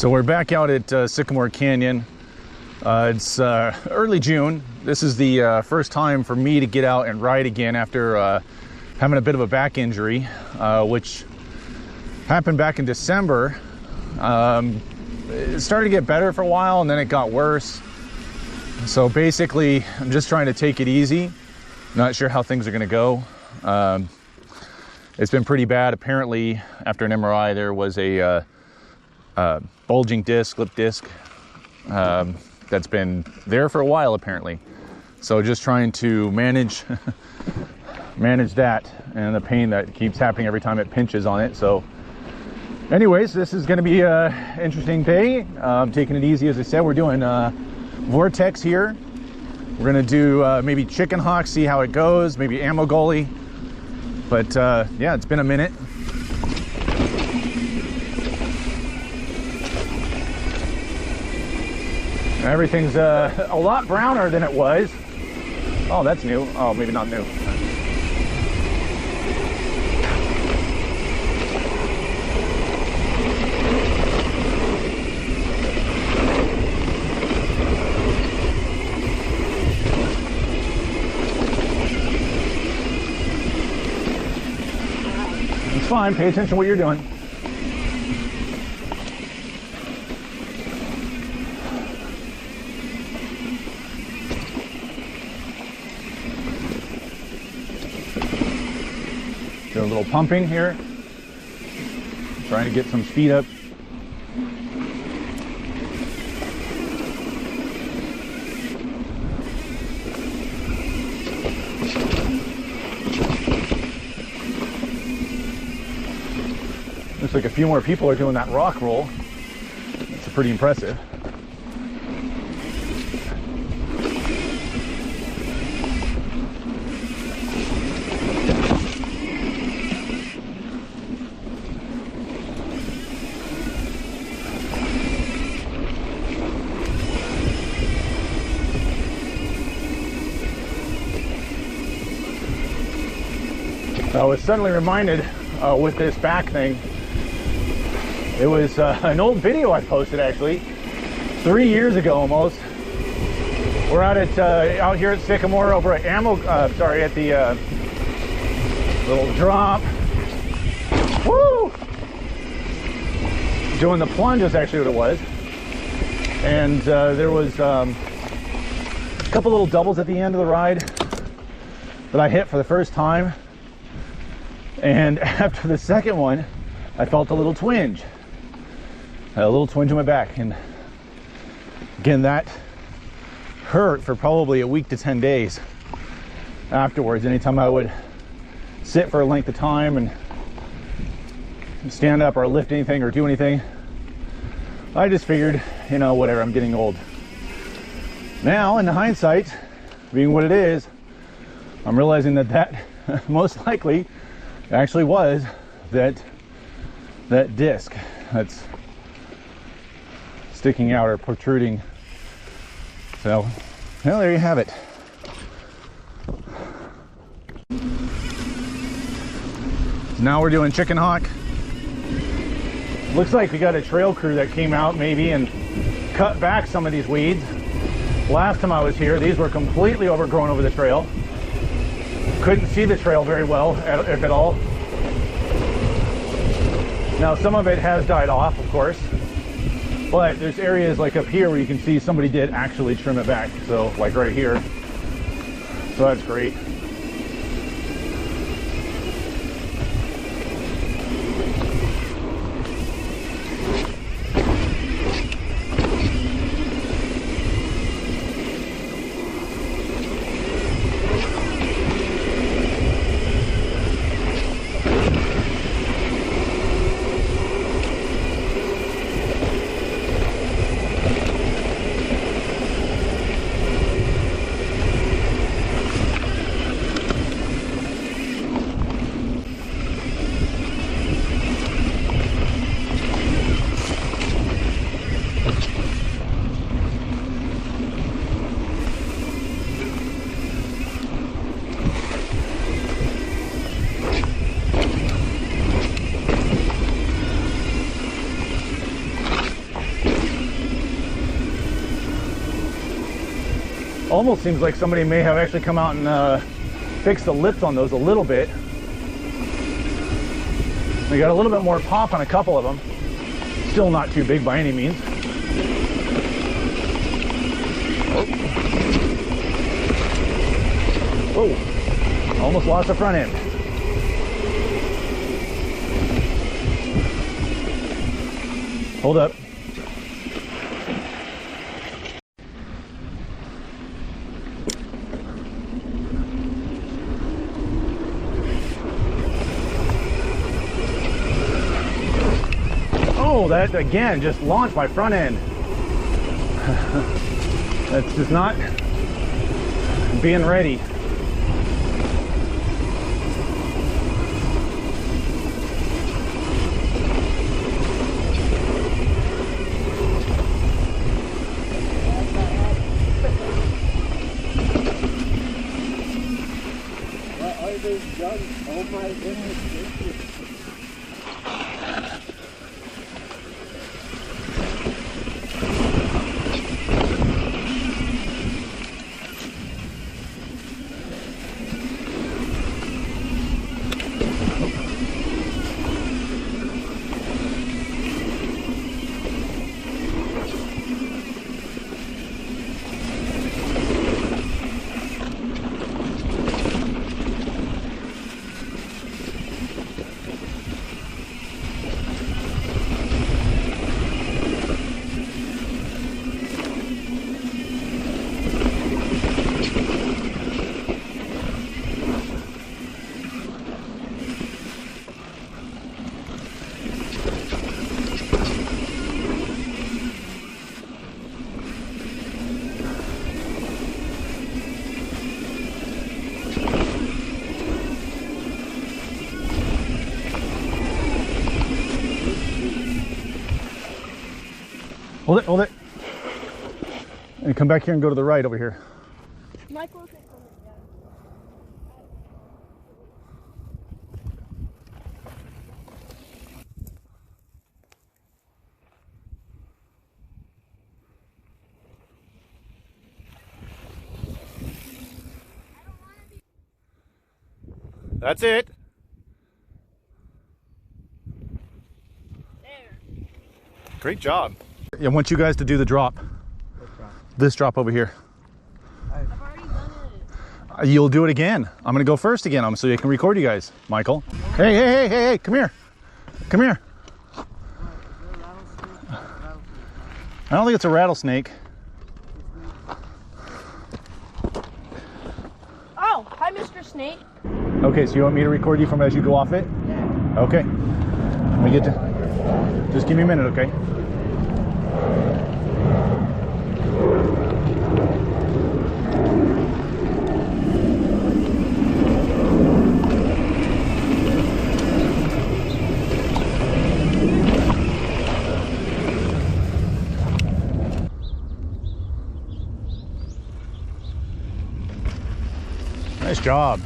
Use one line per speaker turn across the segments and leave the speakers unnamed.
So we're back out at Sycamore Canyon. It's early June. This is the first time for me to get out and ride again after having a bit of a back injury, which happened back in December. It started to get better for a while and then it got worse. So basically, I'm just trying to take it easy. Not sure how things are going to go. It's been pretty bad. Apparently, after an MRI, there was a bulging disc, slip disc, that's been there for a while apparently. So just trying to manage that and the pain that keeps happening every time it pinches on it. So anyways, this is going to be an interesting day. Taking it easy, as I said. We're doing Vortex here. We're going to do maybe chicken hawk, see how it goes, maybe ammo Gully. But yeah, it's been a minute. Everything's a lot browner than it was. Oh, that's new. Oh, maybe not new. It's fine. Pay attention to what you're doing. Do a little pumping here, trying to get some speed up. Looks like a few more people are doing that rock roll. It's pretty impressive. I was suddenly reminded with this back thing, it was an old video I posted actually 3 years ago almost. We're out here at Sycamore over at at the little drop. Woo! Doing the plunge is actually what it was. And there was a couple little doubles at the end of the ride that I hit for the first time. And after the second one, I felt a little twinge. I had a little twinge in my back. And again, that hurt for probably a week to 10 days afterwards. Anytime I would sit for a length of time and stand up or lift anything or do anything, I just figured, you know, whatever, I'm getting old. Now, in hindsight, being what it is, I'm realizing that most likely actually was that disc that's sticking out or protruding. So, well, there you have it. So now we're doing chicken hawk. Looks like we got a trail crew that came out maybe and cut back some of these weeds. Last time I was here, these were completely overgrown over the trail. Couldn't see the trail very well, if at all. Now some of it has died off, of course, but there's areas like up here where you can see somebody did actually trim it back. So like right here, so that's great. Almost seems like somebody may have actually come out and fixed the lips on those a little bit. We got a little bit more pop on a couple of them. Still not too big by any means. Whoa, almost lost the front end. Hold up. Oh, that again just launched my front end. That's just not being ready.
Oh my goodness.
Hold it, hold it. And come back here and go to the right over here.
Michael isn't coming yet.
That's it.
There.
Great job. I want you guys to do the drop. This drop over here.
I've already done it.
You'll do it again. I'm gonna go first again, so I can record you guys. Michael. Hey, hey, hey, hey, hey, come here. Come here. I don't think it's a rattlesnake.
Oh, hi, Mr. Snake.
Okay, so you want me to record you from as you go off it?
Yeah.
Okay. Let me get to, just give me a minute, okay? Nice job.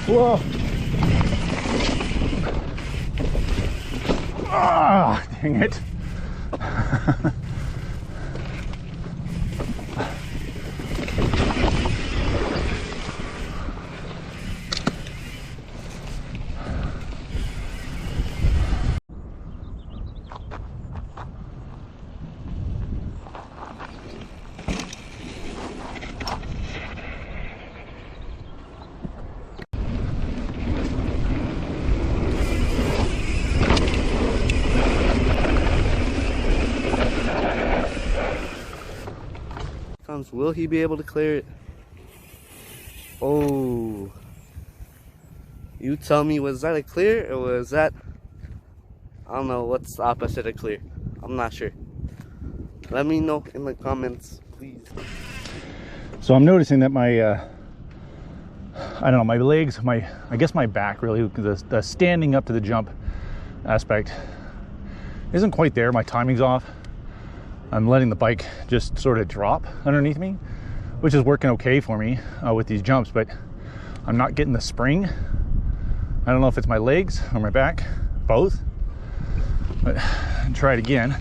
Whoa. Ah, dang it.
Will he be able to clear it? Oh. You tell me, was that a clear or was that, I don't know, what's the opposite of clear? I'm not sure. Let me know in the comments, please.
So I'm noticing that my, I don't know, my legs, I guess my back really, the standing up to the jump aspect isn't quite there. My timing's off. I'm letting the bike just sort of drop underneath me, which is working okay for me with these jumps, but I'm not getting the spring. I don't know if it's my legs or my back, both, but try it again.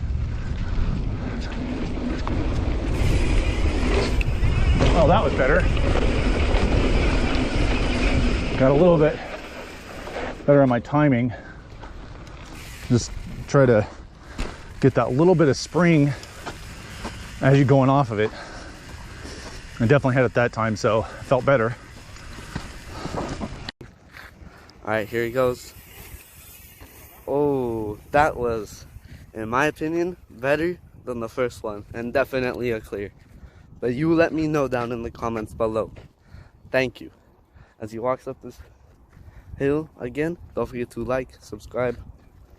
Oh, that was better. Got a little bit better on my timing. Just try to get that little bit of spring as you're going off of it. I definitely had it that time, so felt better.
All right, here he goes. Oh, that was, in my opinion, better than the first one, and definitely a clear. But you let me know down in the comments below. Thank you. As he walks up this hill again, don't forget to like, subscribe,